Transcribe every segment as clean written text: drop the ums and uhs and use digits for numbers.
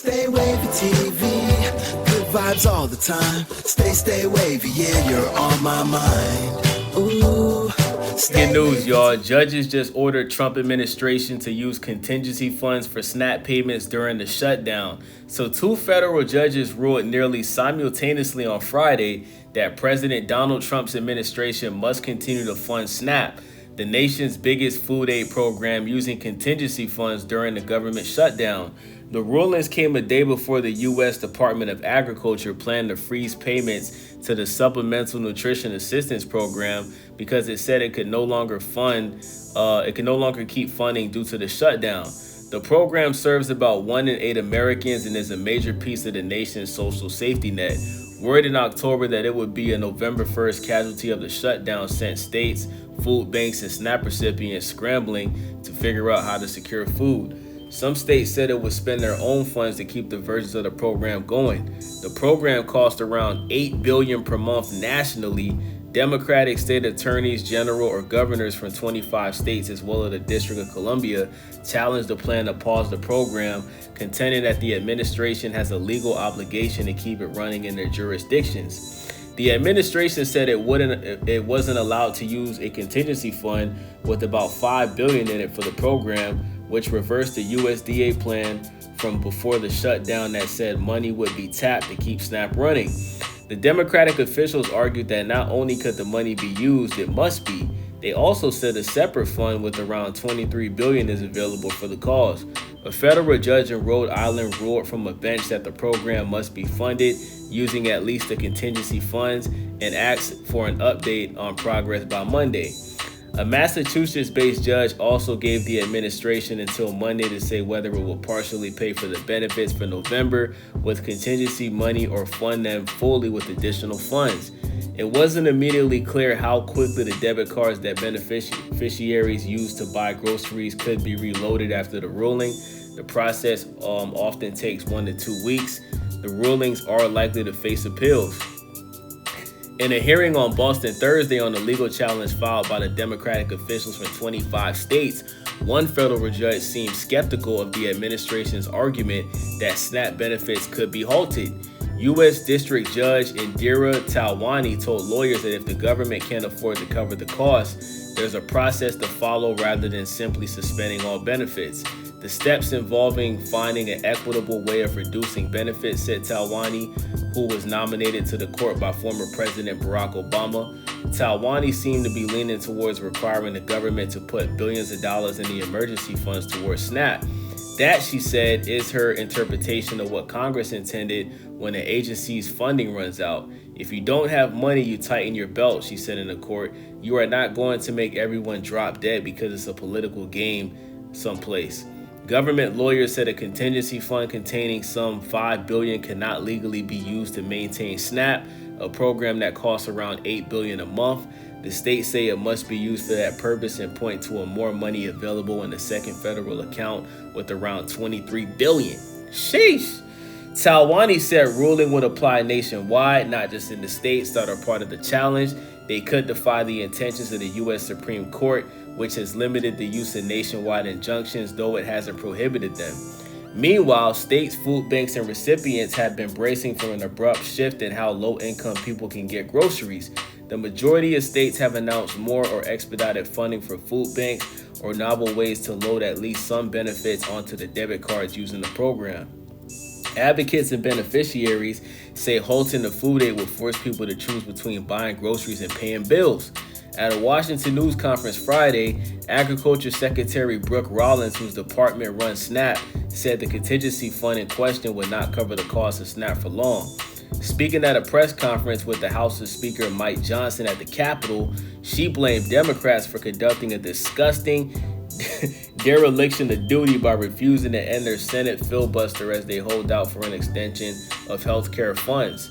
Stay wavy TV, good vibes all the time. Stay wavy, yeah, you're on my mind. Ooh, Good news, y'all. Judges just ordered Trump administration to use contingency funds for SNAP payments during the shutdown. So two federal judges ruled nearly simultaneously on Friday that President Donald Trump's administration must continue to fund SNAP, the nation's biggest food aid program, using contingency funds during the government shutdown. The rulings came a day before the U.S. Department of Agriculture planned to freeze payments to the Supplemental Nutrition Assistance Program because it said it could no longer keep funding due to the shutdown. The program serves about 1 in 8 Americans and is a major piece of the nation's social safety net. Word in October that it would be a November 1st casualty of the shutdown sent states, food banks, and SNAP recipients scrambling to figure out how to secure food. Some states said it would spend their own funds to keep the versions of the program going. The program cost around $8 billion per month nationally. Democratic state attorneys general or governors from 25 states, as well as the District of Columbia, challenged the plan to pause the program, contending that the administration has a legal obligation to keep it running in their jurisdictions. The administration said it wasn't allowed to use a contingency fund with about $5 billion in it for the program, which reversed the USDA plan from before the shutdown that said money would be tapped to keep SNAP running. The Democratic officials argued that not only could the money be used, it must be. They also said a separate fund with around $23 billion is available for the cause. A federal judge in Rhode Island ruled from a bench that the program must be funded using at least the contingency funds and asked for an update on progress by Monday. A Massachusetts-based judge also gave the administration until Monday to say whether it will partially pay for the benefits for November with contingency money or fund them fully with additional funds. It wasn't immediately clear how quickly the debit cards that beneficiaries used to buy groceries could be reloaded after the ruling. The process often takes 1 to 2 weeks. The rulings are likely to face appeals. In a hearing on Boston Thursday on the legal challenge filed by the Democratic officials from 25 states, one federal judge seemed skeptical of the administration's argument that SNAP benefits could be halted. U.S. District Judge Indira Talwani told lawyers that if the government can't afford to cover the costs, there's a process to follow rather than simply suspending all benefits. The steps involving finding an equitable way of reducing benefits, said Talwani, who was nominated to the court by former President Barack Obama. Talwani seemed to be leaning towards requiring the government to put billions of dollars in the emergency funds towards SNAP. That, she said, is her interpretation of what Congress intended when an agency's funding runs out. If you don't have money, you tighten your belt, she said in the court. You are not going to make everyone drop dead because it's a political game someplace. Government lawyers said a contingency fund containing some $5 billion cannot legally be used to maintain SNAP, a program that costs around $8 billion a month. The states say it must be used for that purpose and point to a more money available in the second federal account with around $23 billion. Sheesh! Talwani said ruling would apply nationwide, not just in the states that are part of the challenge. They could defy the intentions of the U.S. Supreme Court, which has limited the use of nationwide injunctions, though it hasn't prohibited them. Meanwhile, states, food banks, and recipients have been bracing for an abrupt shift in how low-income people can get groceries. The majority of states have announced more or expedited funding for food banks or novel ways to load at least some benefits onto the debit cards using the program. Advocates and beneficiaries say halting the food aid will force people to choose between buying groceries and paying bills. At a Washington news conference Friday, Agriculture Secretary Brooke Rollins, whose department runs SNAP, said the contingency fund in question would not cover the cost of SNAP for long. Speaking at a press conference with the House's Speaker Mike Johnson at the Capitol, she blamed Democrats for conducting a disgusting dereliction of duty by refusing to end their Senate filibuster as they hold out for an extension of health care funds.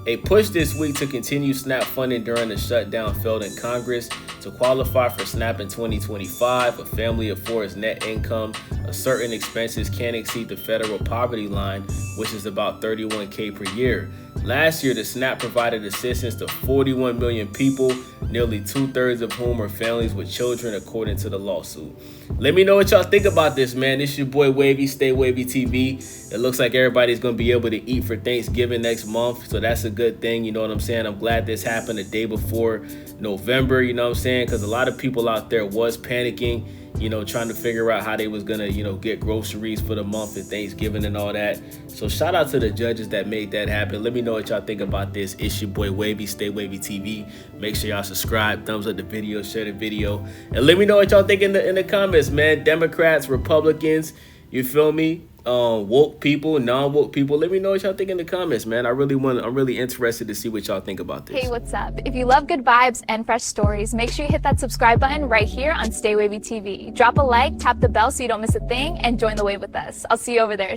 A push this week to continue SNAP funding during the shutdown failed in Congress. To qualify for SNAP in 2025, a family of four's net income of certain expenses can't exceed the federal poverty line, which is about $31,000 per year. Last year, the SNAP provided assistance to 41 million people. nearly 2/3 of whom are families with children, according to the lawsuit. Let me know what y'all think about this, man. This your boy Wavy, Stay Wavy TV. It looks like everybody's gonna be able to eat for Thanksgiving next month, so that's a good thing. You know what I'm saying? I'm glad this happened the day before November. You know what I'm saying? Because a lot of people out there was panicking, you know, trying to figure out how they was gonna, you know, get groceries for the month and Thanksgiving and all that. So shout out to the judges that made that happen. Let me know what y'all think about this. It's your boy Wavy, Stay Wavy TV. Make sure y'all subscribe, thumbs up the video, share the video, and let me know what y'all think in the comments, man. Democrats, Republicans, you feel me? Woke people, non-woke people. Let me know what y'all think in the comments, man. I'm really interested to see what y'all think about this. Hey, what's up? If you love good vibes and fresh stories, make sure you hit that subscribe button right here on Stay Wavy TV. Drop a like, tap the bell so you don't miss a thing, and join the wave with us. I'll see you over there.